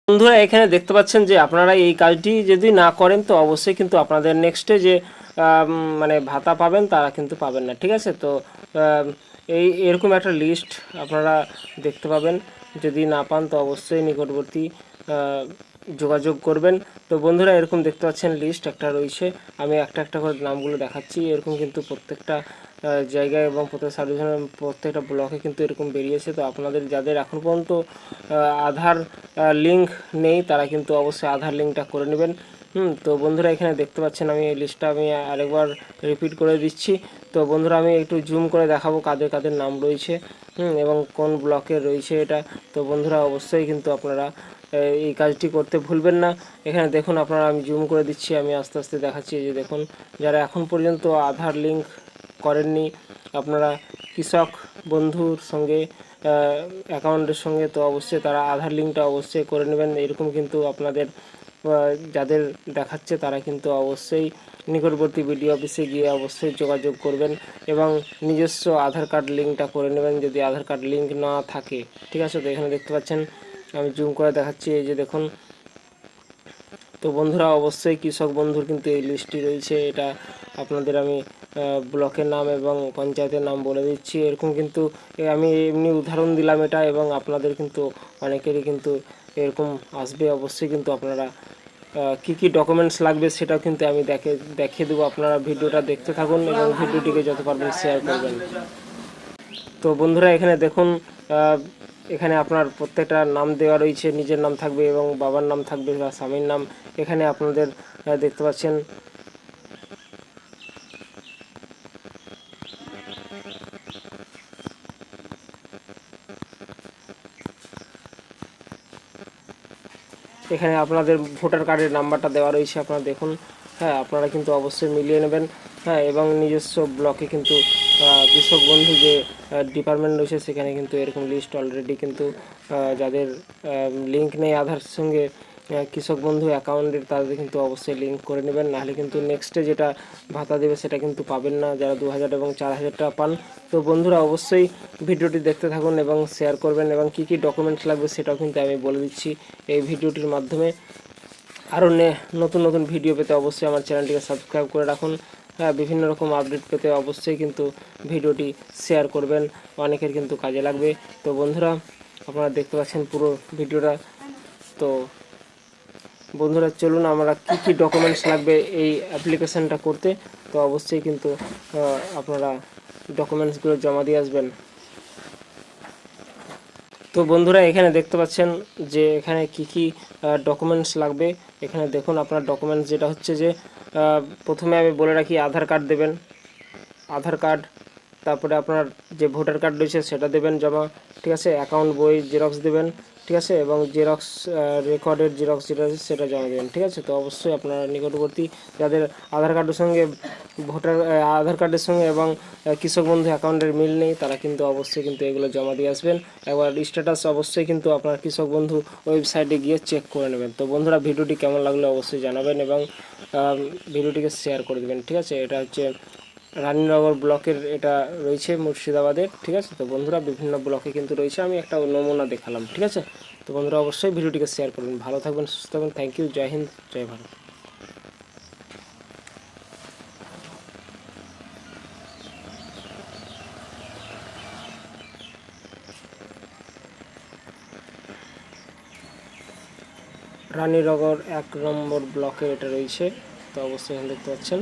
বন্ধুরা এখানে দেখতে পাচ্ছেন যে আপনারা এই কাজটি যদি না করেন তো অবশ্যই কিন্তু আপনাদের নেক্সটে যে মানে ভাতা পাবেন তারা কিন্তু পাবেন না। ঠিক আছে, তো এরকম একটা লিস্ট আপনারা দেখতে পাবেন। যদি না পান তো অবশ্যই নিকটবর্তী যোগাযোগ করবেন। তো বন্ধুরা এরকম দেখতে পাচ্ছেন লিস্ট একটা রয়েছে, আমি একটা একটা করে নামগুলো দেখাচ্ছি। এরকম কিন্তু প্রত্যেকটা জায়গায় এবং প্রত্যেক সাব ডিভিশনের প্রত্যেকটা ব্লকে কিন্তু এরকম বেরিয়েছে। তো আপনাদের যাদের এখন পর্যন্ত আধার লিঙ্ক নেই তারা কিন্তু অবশ্যই আধার লিঙ্কটা করে নেবেন। তো বন্ধুরা এখানে দেখতে পাচ্ছেন আমি এই লিস্টটা আমি আরেকবার রিপিট করে দিচ্ছি। তো বন্ধুরা আমি একটু জুম করে দেখাবো কাদের কাদের নাম রয়েছে এবং কোন ব্লকে রয়েছে এটা। তো বন্ধুরা অবশ্যই কিন্তু আপনারা এই কাজটি করতে ভুলবেন না। এখানে দেখুন আপনারা, আমি জুম করে দিচ্ছি, আমি আস্তে আস্তে দেখাচ্ছি। এই যে দেখুন, যারা এখন পর্যন্ত আধার লিঙ্ক করেননি আপনারা কৃষক বন্ধুর সঙ্গে অ্যাকাউন্টের সঙ্গে, তো অবশ্যই তারা আধার লিঙ্কটা অবশ্যই করে নেবেন। এরকম কিন্তু আপনাদের যাদের দেখাচ্ছে তারা কিন্তু অবশ্যই নিকটবর্তী বিডিও অফিসে গিয়ে অবশ্যই যোগাযোগ করবেন এবং নিজস্ব আধার কার্ড লিঙ্কটা করে নেবেন যদি আধার কার্ড লিঙ্ক না থাকে। ঠিক আছে, তো এখানে দেখতে পাচ্ছেন আমি জুম করে দেখাচ্ছি। এই যে দেখুন, তো বন্ধুরা অবশ্যই কৃষক বন্ধুর কিন্তু এই লিস্টটি রয়েছে। এটা আপনাদের আমি ব্লকের নাম এবং পঞ্চায়েতের নাম বলে দিচ্ছি। এরকম কিন্তু আমি এমনি উদাহরণ দিলাম এটা, এবং আপনাদের কিন্তু অনেকেরই কিন্তু এরকম আসবে। অবশ্যই কিন্তু আপনারা কী কী ডকুমেন্টস লাগবে সেটাও কিন্তু আমি দেখিয়ে দেবো। আপনারা ভিডিওটা দেখতে থাকুন এবং ভিডিওটিকে যত পারবেন শেয়ার করবেন। তো বন্ধুরা এখানে দেখুন, এখানে আপনার প্রত্যেকটা নাম দেওয়া রয়েছে, নিজের নাম থাকবে এবং বাবার নাম থাকবে বা স্বামীর নাম। এখানে আপনাদের দেখতে পাচ্ছেন এখানে আপনাদের ভোটার কার্ডের নাম্বারটা দেওয়া রয়েছে, আপনারা দেখুন। হ্যাঁ, আপনারা কিন্তু অবশ্যই মিলিয়ে নেবেন। হ্যাঁ, এবং নিজস্ব ব্লকে কিন্তু কৃষক বন্ধু যে ডিপার্টমেন্ট রয়েছে সেখানে কিন্তু এরকম লিস্ট অলরেডি কিন্তু যাদের লিঙ্ক নেই আধার সঙ্গে কৃষক বন্ধু অ্যাকাউন্টের, তাদের কিন্তু অবশ্যই লিঙ্ক করে নেবেন, নাহলে কিন্তু নেক্সটে যেটা ভাতা দেবে সেটা কিন্তু পাবেন না, যারা 2000 এবং 4000 টাকা পান। তো বন্ধুরা অবশ্যই ভিডিওটি দেখতে থাকুন এবং শেয়ার করবেন, এবং কী কী ডকুমেন্টস লাগবে সেটাও কিন্তু আমি বলে দিচ্ছি এই ভিডিওটির মাধ্যমে। আরও নতুন নতুন ভিডিও পেতে অবশ্যই আমার চ্যানেলটিকে সাবস্ক্রাইব করে রাখুন। হ্যাঁ, বিভিন্ন রকম আপডেট পেতে অবশ্যই কিন্তু ভিডিওটি শেয়ার করবেন, অনেকের কিন্তু কাজে লাগবে। তো বন্ধুরা আপনারা দেখতে পাচ্ছেন পুরো ভিডিওটা। তো বন্ধুরা চলুন আমরা কী কী ডকুমেন্টস লাগবে এই অ্যাপ্লিকেশানটা করতে, তো অবশ্যই কিন্তু আপনারা ডকুমেন্টসগুলো জমা দিয়ে আসবেন। তো বন্ধুরা এখানে দেখতে পাচ্ছেন যে এখানে কি কি ডকুমেন্টস লাগবে। এখানে দেখুন আপনার ডকুমেন্টস যেটা হচ্ছে যে প্রথমে আমি বলে রাখি আধার কার্ড দেবেন, আধার কার্ড, তারপরে আপনার যে ভোটার কার্ড রয়েছে সেটা দেবেন জমা। ঠিক আছে, অ্যাকাউন্ট বই জেরক্স দেবেন। ঠিক আছে, এবং জেরক্স রেকর্ডের জেরক্স যেটা আছে সেটা জমা দেবেন। ঠিক আছে, তো অবশ্যই আপনার নিকটবর্তী যাদের আধার কার্ডের সঙ্গে আধার কার্ডের সঙ্গে এবং কৃষক বন্ধু অ্যাকাউন্টের মিল নেই তারা কিন্তু অবশ্যই কিন্তু এগুলো জমা দিয়ে আসবেন। একবার স্ট্যাটাস অবশ্যই কিন্তু আপনার কৃষক বন্ধু ওয়েবসাইটে গিয়ে চেক করে নেবেন। তো বন্ধুরা ভিডিওটি কেমন লাগলো অবশ্যই জানাবেন এবং ভিডিওটিকে শেয়ার করে দেবেন। ঠিক আছে, এটা হচ্ছে রানীনগর ব্লকের, এটা রয়েছে মুর্শিদাবাদের। ঠিক আছে, তো বন্ধুরা বিভিন্ন ব্লকে কিন্তু রয়েছে, আমি একটা নমুনা দেখালাম। ঠিক আছে, তো বন্ধুরা অবশ্যই ভিডিওটিকে শেয়ার করবেন। ভালো থাকবেন, সুস্থ থাকবেন। থ্যাংক ইউ, জয় হিন্দ, জয় ভারত। রানীনগর 1 নম্বর ব্লকে এটা রয়েছে, তো অবশ্যই এখানে দেখতে পাচ্ছেন।